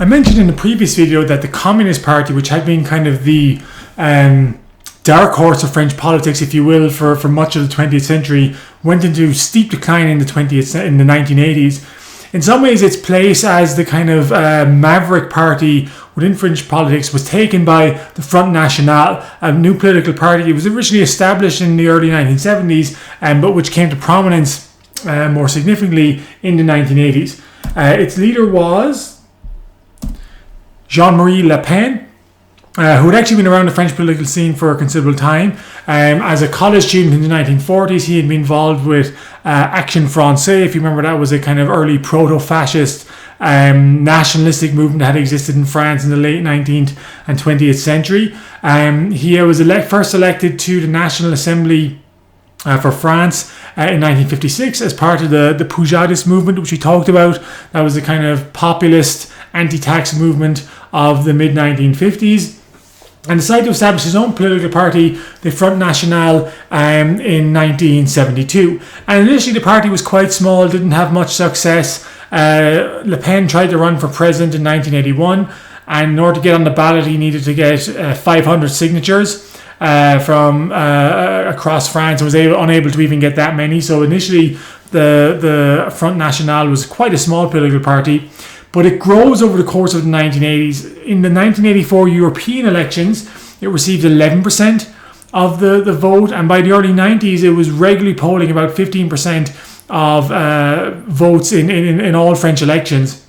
I mentioned in the previous video that the Communist Party, which had been kind of the dark horse of French politics, if you will, for much of the 20th century, went into steep decline in the 1980s. In some ways, its place as the kind of maverick party within French politics was taken by the Front National, a new political party. It was originally established in the early 1970s, but which came to prominence more significantly in the 1980s. Its leader was Jean-Marie Le Pen, who had actually been around the French political scene for a considerable time. As a college student in the 1940s, he had been involved with Action Française. If you remember, that was a kind of early proto-fascist nationalistic movement that had existed in France in the late 19th and 20th century. He was first elected to the National Assembly for France in 1956 as part of the Poujadist movement, which we talked about. That was the kind of populist anti-tax movement of the mid-1950s, and decided to establish his own political party, the Front National, in 1972. And initially the party was quite small, didn't have much success. Le Pen tried to run for president in 1981, and in order to get on the ballot he needed to get 500 signatures from across France, and was unable to even get that many. So initially the Front National was quite a small political party, but it grows over the course of the 1980s. In the 1984 European elections, it received 11% of the vote, and by the early 90s, it was regularly polling about 15% of votes in all French elections.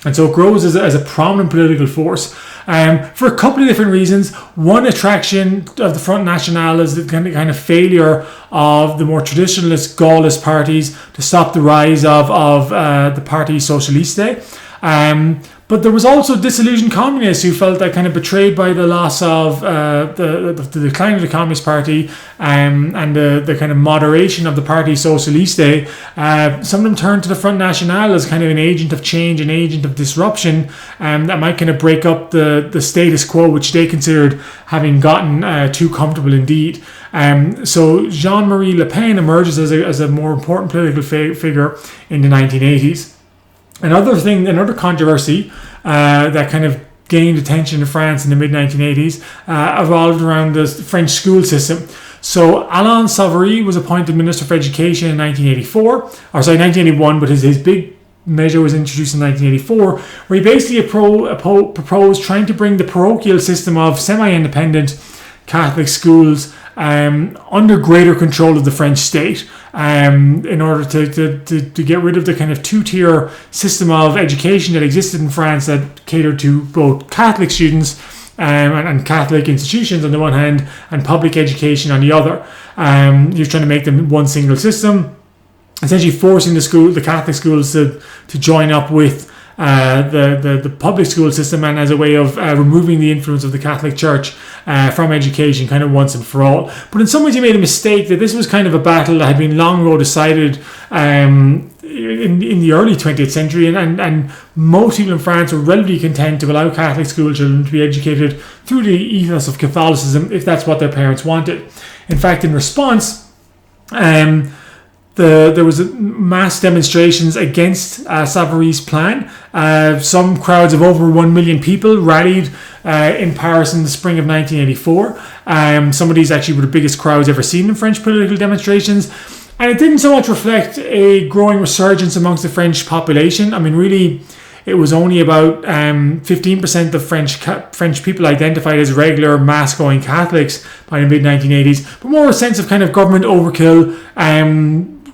And so it grows as a prominent political force for a couple of different reasons. One attraction of the Front National is the kind of failure of the more traditionalist Gaullist parties to stop the rise of the Parti Socialiste. But there was also disillusioned communists who felt that kind of betrayed by the loss of the decline of the Communist Party and the kind of moderation of the Parti Socialiste. Some of them turned to the Front National as kind of an agent of change, an agent of disruption, that might kind of break up the status quo, which they considered having gotten too comfortable indeed. So Jean-Marie Le Pen emerges as a more important political figure in the 1980s. Another controversy that kind of gained attention in France in the mid-1980s evolved around the French school system. So Alain Savary was appointed Minister for Education in 1981, but his big measure was introduced in 1984, where he basically proposed trying to bring the parochial system of semi-independent Catholic schools under greater control of the French state, in order to get rid of the kind of two-tier system of education that existed in France that catered to both Catholic students and Catholic institutions on the one hand, and public education on the other. You're trying to make them one single system, essentially forcing the Catholic schools to join up with the public school system, and as a way of removing the influence of the Catholic Church from education kind of once and for all. But in some ways he made a mistake, that this was kind of a battle that had been long ago decided in the early 20th century, and most people in France were relatively content to allow Catholic school children to be educated through the ethos of Catholicism if that's what their parents wanted. In fact, in response, there was mass demonstrations against Savary's plan. Some crowds of over 1 million people rallied in Paris in the spring of 1984. Some of these actually were the biggest crowds ever seen in French political demonstrations. And it didn't so much reflect a growing resurgence amongst the French population. I mean, really, it was only about 15% of French people identified as regular mass-going Catholics by the mid-1980s, but more a sense of kind of government overkill,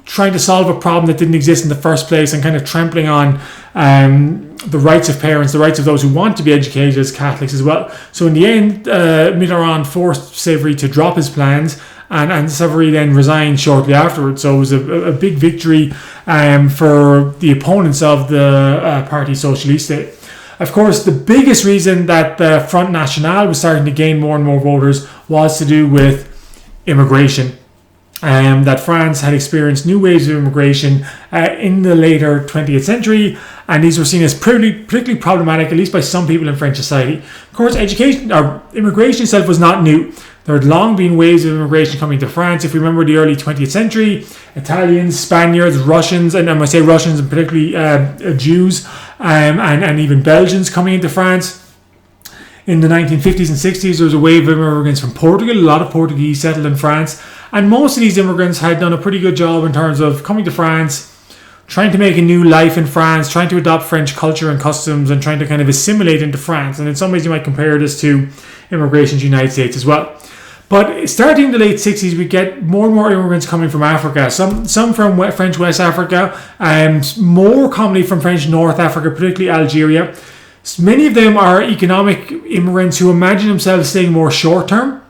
trying to solve a problem that didn't exist in the first place, and kind of trampling on the rights of parents, the rights of those who want to be educated as Catholics as well. So in the end, Mitterrand forced Savary to drop his plans, and Savary then resigned shortly afterwards. So it was a big victory for the opponents of the Parti Socialiste. Of course, the biggest reason that the Front National was starting to gain more and more voters was to do with immigration. That France had experienced new waves of immigration in the later 20th century, and these were seen as particularly problematic, at least by some people in French society. Of course, immigration itself was not new. There had long been waves of immigration coming to France. If we remember the early 20th century, Italians, Spaniards, Russians, and when I say Russians, and particularly Jews, and even Belgians coming into France. In the 1950s and 60s, there was a wave of immigrants from Portugal. A lot of Portuguese settled in France. And most of these immigrants had done a pretty good job in terms of coming to France, trying to make a new life in France, trying to adopt French culture and customs, and trying to kind of assimilate into France. And in some ways, you might compare this to immigration to the United States as well. But starting in the late 60s, we get more and more immigrants coming from Africa. Some from French West Africa, more commonly from French North Africa, particularly Algeria. Many of them are economic immigrants who imagine themselves staying more short-term,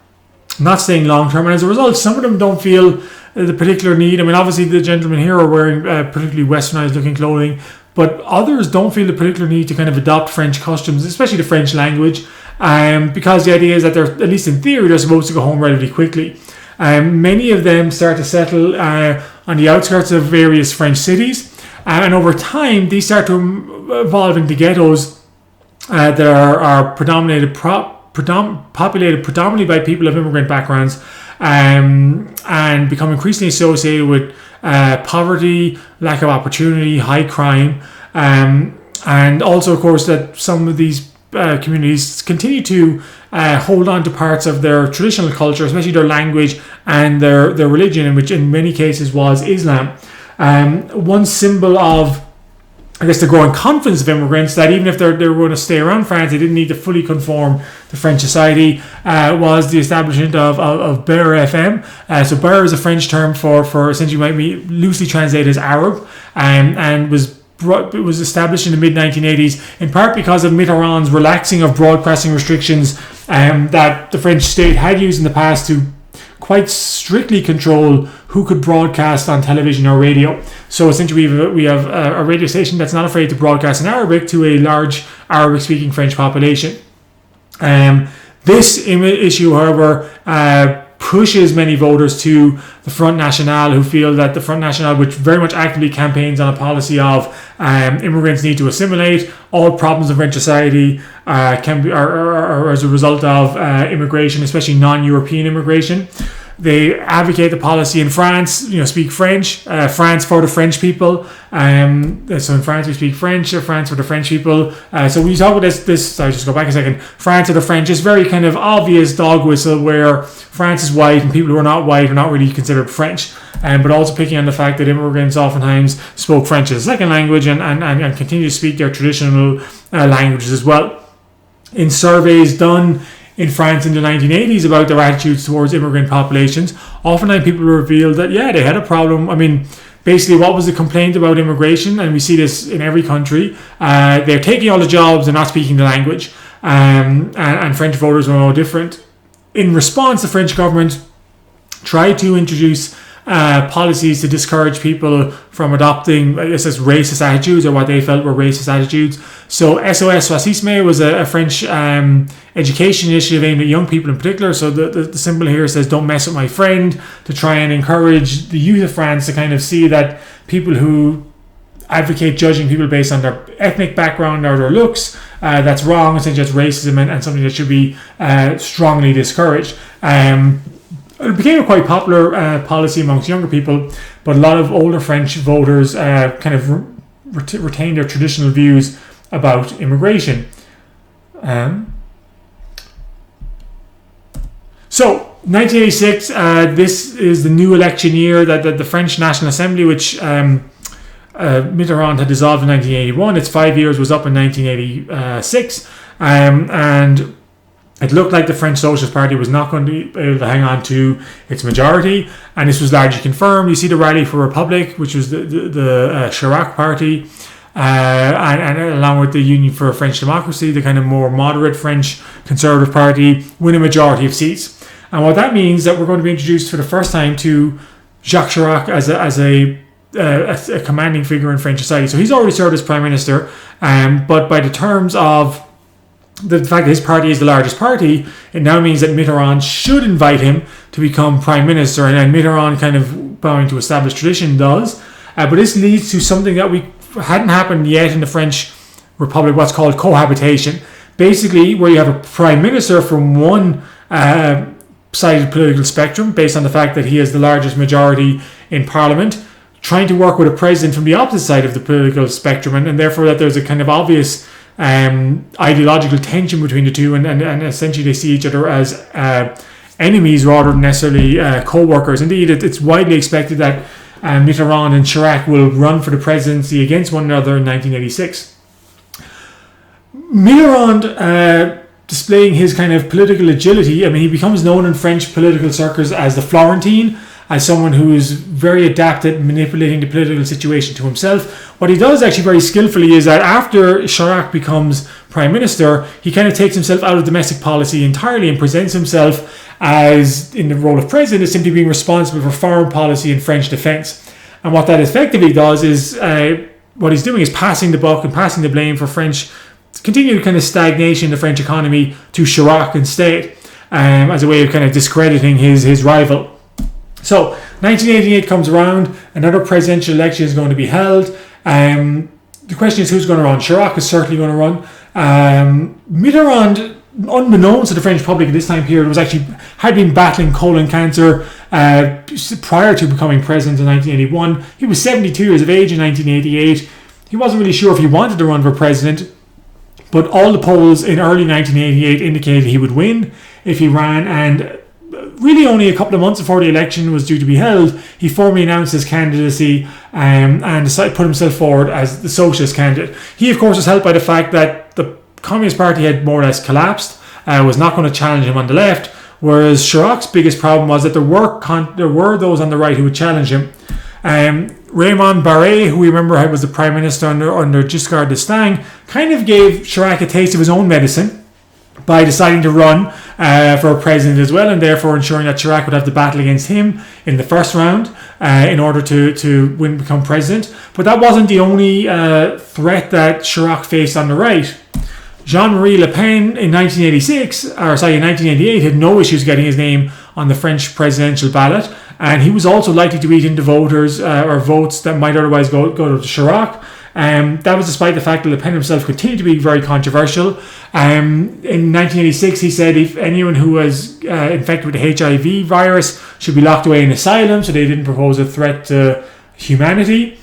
not staying long-term. And as a result, some of them don't feel the particular need. I mean, obviously, the gentlemen here are wearing particularly westernized-looking clothing, but others don't feel the particular need to kind of adopt French customs, especially the French language, because the idea is that they're, at least in theory, they're supposed to go home relatively quickly. Many of them start to settle on the outskirts of various French cities, and over time, these start to evolve into ghettos that are populated predominantly by people of immigrant backgrounds, and become increasingly associated with poverty, lack of opportunity, high crime, and also, of course, that some of these communities continue to hold on to parts of their traditional culture, especially their language and their religion, which in many cases was Islam. One symbol of, I guess, the growing confidence of immigrants, that even if they were going to stay around France, they didn't need to fully conform to French society, was the establishment of Beurre FM. So Beurre is a French term for essentially might be loosely translated as Arab, and it was established in the mid-1980s, in part because of Mitterrand's relaxing of broadcasting restrictions that the French state had used in the past to quite strictly control who could broadcast on television or radio. So essentially we have a radio station that's not afraid to broadcast in Arabic to a large Arabic-speaking French population. This issue, however, pushes many voters to the Front National, who feel that the Front National, which very much actively campaigns on a policy of immigrants need to assimilate, all problems of French society are as a result of immigration, especially non-European immigration. They advocate the policy in France, speak French, France for the French people. So in France we speak French, France for the French people. So when you talk about this, sorry, just go back a second. France or the French is very kind of obvious dog whistle, where France is white and people who are not white are not really considered French. But also picking on the fact that immigrants oftentimes spoke French as a second language and continue to speak their traditional languages as well. In surveys done in France in the 1980s about their attitudes towards immigrant populations, oftentimes people revealed that, they had a problem. I mean, basically, what was the complaint about immigration? And we see this in every country. They're taking all the jobs and not speaking the language. And French voters were no different. In response, the French government tried to introduce policies to discourage people from adopting, I guess, racist attitudes, or what they felt were racist attitudes. So SOS Racisme was a French education initiative aimed at young people in particular. So the symbol here says, "Don't mess with my friend," to try and encourage the youth of France to kind of see that people who advocate judging people based on their ethnic background or their looks, that's wrong. Essentially, that's racism and something that should be strongly discouraged. It became a quite popular policy amongst younger people, but a lot of older French voters kind of retained their traditional views about immigration. So, 1986, this is the new election year that the French National Assembly, which Mitterrand had dissolved in 1981, its 5 years was up in 1986, and it looked like the French Socialist Party was not going to be able to hang on to its majority, and this was largely confirmed. You see the Rally for Republic, which was the Chirac Party, and along with the Union for French Democracy, the kind of more moderate French Conservative Party, win a majority of seats. And what that means that we're going to be introduced for the first time to Jacques Chirac as a commanding figure in French society. So he's already served as Prime Minister, but by the terms of the fact that his party is the largest party, it now means that Mitterrand should invite him to become Prime Minister, and Mitterrand, kind of bowing to established tradition, does. But this leads to something that hadn't happened yet in the French Republic, what's called cohabitation. Basically, where you have a Prime Minister from one side of the political spectrum, based on the fact that he has the largest majority in Parliament, trying to work with a president from the opposite side of the political spectrum, and therefore that there's a kind of obvious ideological tension between the two, and essentially they see each other as enemies rather than necessarily co-workers. Indeed, it's widely expected that Mitterrand and Chirac will run for the presidency against one another in 1986. Mitterrand, displaying his kind of political agility, I mean, he becomes known in French political circles as the Florentine, as someone who is very adept at manipulating the political situation to himself. What he does actually very skillfully is that after Chirac becomes prime minister, he kind of takes himself out of domestic policy entirely and presents himself as, in the role of president, as simply being responsible for foreign policy and French defence. And what that effectively does is, what he's doing is passing the buck and passing the blame for French continued kind of stagnation in the French economy to Chirac instead, as a way of kind of discrediting his rival. So 1988 comes around, another presidential election is going to be held. The question is who's going to run. Chirac is certainly going to run. Mitterrand, unbeknownst to the French public at this time period, had been battling colon cancer prior to becoming president in 1981. He was 72 years of age in 1988. He wasn't really sure if he wanted to run for president, but all the polls in early 1988 indicated he would win if he ran, and really only a couple of months before the election was due to be held, he formally announced his candidacy and decided to put himself forward as the socialist candidate. He, of course, was helped by the fact that the Communist Party had more or less collapsed, was not going to challenge him on the left, whereas Chirac's biggest problem was that there were those on the right who would challenge him. Raymond Barre, who we remember was the prime minister under Giscard d'Estaing, kind of gave Chirac a taste of his own medicine by deciding to run for president as well, and therefore ensuring that Chirac would have to battle against him in the first round in order to become president. But that wasn't the only threat that Chirac faced on the right. Jean-Marie Le Pen in 1988 had no issues getting his name on the French presidential ballot, and he was also likely to eat into voters or votes that might otherwise go to Chirac. That was despite the fact that Le Pen himself continued to be very controversial. In 1986, he said if anyone who was infected with the HIV virus should be locked away in asylum, so they didn't propose a threat to humanity.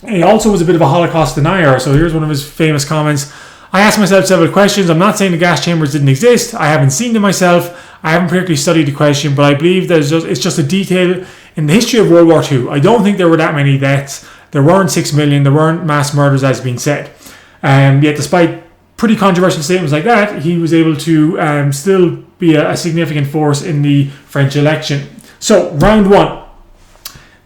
He also was a bit of a Holocaust denier, so here's one of his famous comments. I asked myself several questions. I'm not saying the gas chambers didn't exist. I haven't seen them myself. I haven't particularly studied the question, but I believe that it's just a detail in the history of World War II. I don't think there were that many deaths. There weren't 6 million. There weren't mass murders, as being said. Yet, despite pretty controversial statements like that, he was able to still be a significant force in the French election. So, round one.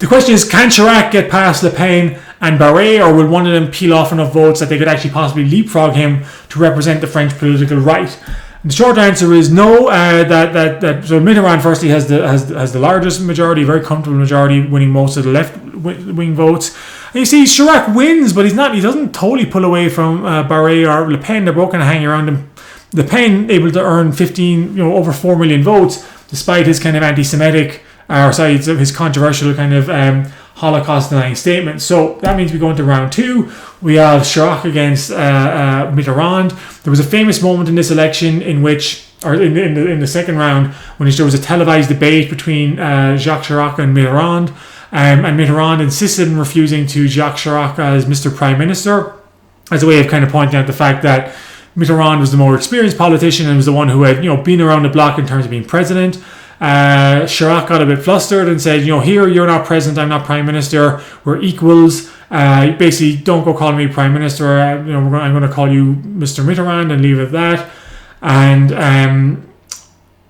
The question is, can Chirac get past Le Pen and Barre, or will one of them peel off enough votes that they could actually possibly leapfrog him to represent the French political right? And the short answer is no. So Mitterrand firstly has the largest majority, very comfortable majority, winning most of the left-wing votes. And you see, Chirac wins, but he doesn't totally pull away from Barre or Le Pen. They're both kind of hanging around him. Le Pen able to earn over 4 million votes, despite his kind of anti-Semitic, his controversial kind of Holocaust-denying statement. So that means we go into round two. We have Chirac against Mitterrand. There was a famous moment in this election in the second round, when there was a televised debate between Jacques Chirac and Mitterrand. And Mitterrand insisted in refusing to Jacques Chirac as Mr. Prime Minister, as a way of kind of pointing out the fact that Mitterrand was the more experienced politician and was the one who had been around the block in terms of being president. Chirac got a bit flustered and said, here you're not president, I'm not prime minister, we're equals. Basically, don't go calling me prime minister. I'm going to call you Mr. Mitterrand and leave it at that. And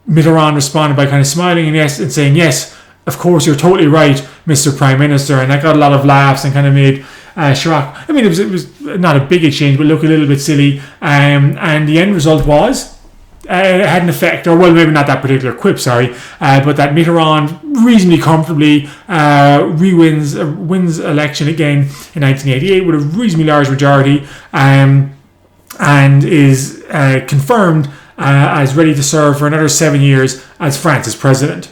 Mitterrand responded by kind of smiling and saying, yes, of course, you're totally right, Mr. Prime Minister. And that got a lot of laughs and kind of made Chirac, it was not a big exchange, but look a little bit silly. And the end result was, it had an effect, or well, maybe not that particular quip, but that Mitterrand reasonably comfortably wins election again in 1988 with a reasonably large majority, and is confirmed as ready to serve for another 7 years as France's president.